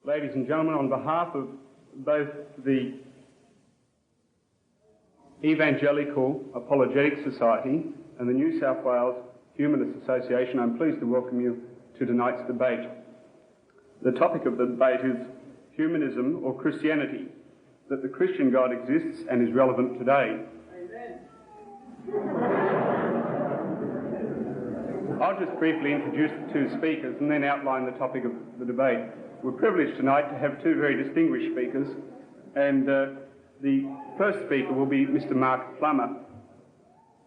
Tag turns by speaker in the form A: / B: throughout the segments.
A: Ladies and gentlemen, on behalf of both the Evangelical Apologetic Society and the New South Wales Humanist Association, I'm pleased to welcome you to tonight's debate. The topic of the debate is humanism or Christianity, that the Christian God exists and is relevant today. I'll just briefly introduce the two speakers and then outline the topic of the debate. We're privileged tonight to have two very distinguished speakers, and the first speaker will be Mr. Mark Plummer.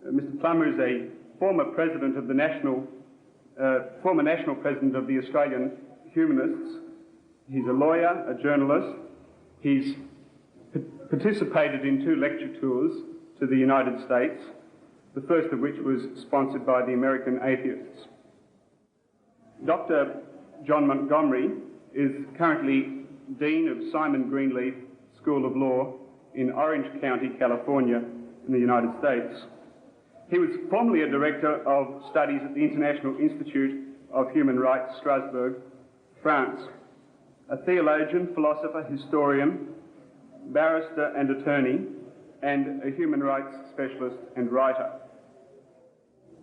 A: Mr. Plummer is a former president of the national president of the Australian Humanists. He's a lawyer, a journalist. He's participated in 2 lecture tours to the United States, the first of which was sponsored by the American Atheists. Dr. John Montgomery is currently Dean of Simon Greenleaf School of Law in Orange County, California, in the United States. He was formerly a Director of Studies at the International Institute of Human Rights, Strasbourg, France, a theologian, philosopher, historian, barrister and attorney, and a human rights specialist and writer.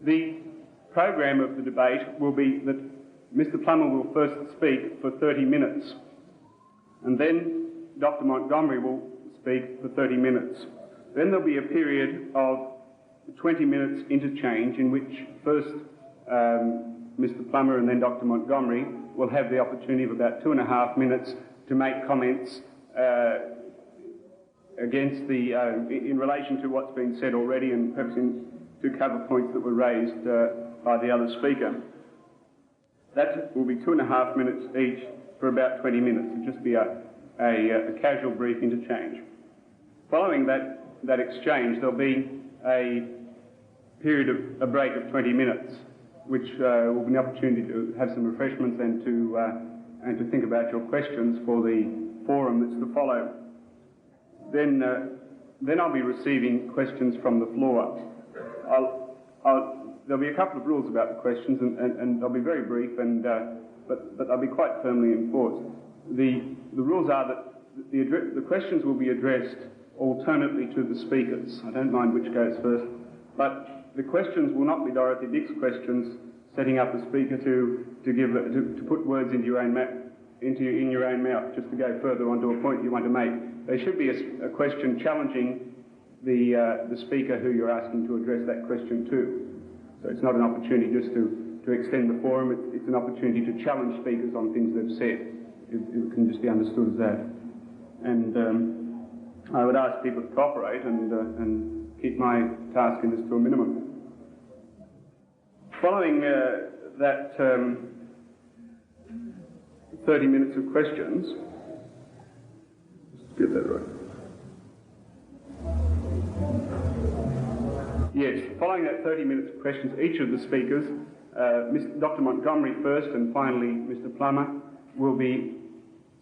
A: The program of the debate will be that Mr. Plummer will first speak for 30 minutes, and then Dr. Montgomery will speak for 30 minutes. Then there'll be a period of 20 minutes interchange in which first Mr. Plummer and then Dr. Montgomery will have the opportunity of about 2.5 minutes to make comments against in relation to what's been said already, and perhaps to cover points that were raised by the other speaker. That will be 2.5 minutes each for about 20 minutes. It'll just be a casual brief interchange. Following that exchange, there'll be a period of a break of 20 minutes, which will be an opportunity to have some refreshments and to think about your questions for the forum that's to follow. Then I'll be receiving questions from the floor. There'll be a couple of rules about the questions, and they'll be very brief, but they'll be quite firmly enforced. The rules are that the questions will be addressed alternately to the speakers. I don't mind which goes first, but the questions will not be Dorothy Dix questions, setting up a speaker to put words into your own mouth, just to go further onto a point you want to make. There should be a question challenging the speaker who you're asking to address that question to. So it's not an opportunity just to extend the forum, it's an opportunity to challenge speakers on things they've said. It can just be understood as that. And I would ask people to cooperate and keep my task in this to a minimum. Following that 30 minutes of questions, let's get that right. Yes, following that 30 minutes of questions, each of the speakers, Dr. Montgomery first and finally Mr. Plummer, will be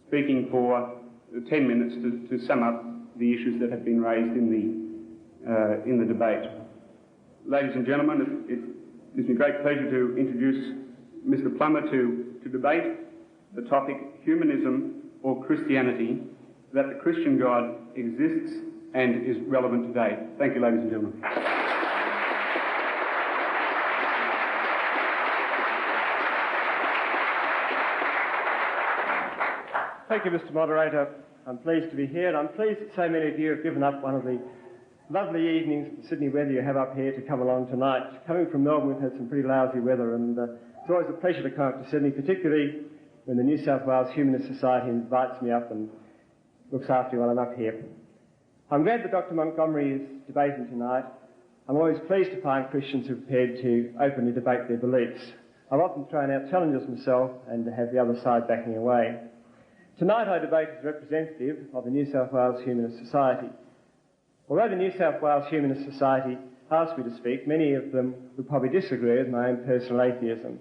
A: speaking for 10 minutes to sum up the issues that have been raised in the debate. Ladies and gentlemen, it gives me great pleasure to introduce Mr. Plummer to debate the topic, humanism or Christianity, that the Christian God exists and is relevant today. Thank you, ladies and gentlemen.
B: Thank you, Mr. Moderator. I'm pleased to be here, and I'm pleased that so many of you have given up one of the lovely evenings in Sydney weather you have up here to come along tonight. Coming from Melbourne, we've had some pretty lousy weather, and it's always a pleasure to come up to Sydney, particularly when the New South Wales Humanist Society invites me up and looks after me while I'm up here. I'm glad that Dr. Montgomery is debating tonight. I'm always pleased to find Christians who are prepared to openly debate their beliefs. I've often thrown out challenges myself and to have the other side backing away. Tonight I debate as representative of the New South Wales Humanist Society. Although the New South Wales Humanist Society asked me to speak, many of them would probably disagree with my own personal atheism.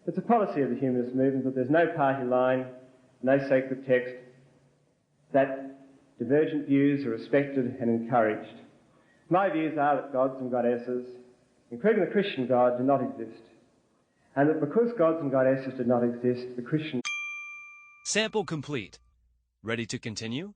B: It's a policy of the humanist movement that there's no party line, no sacred text, that divergent views are respected and encouraged. My views are that gods and goddesses, including the Christian God, do not exist, and that because gods and goddesses do not exist, the Christian
C: Sample complete. Ready to continue?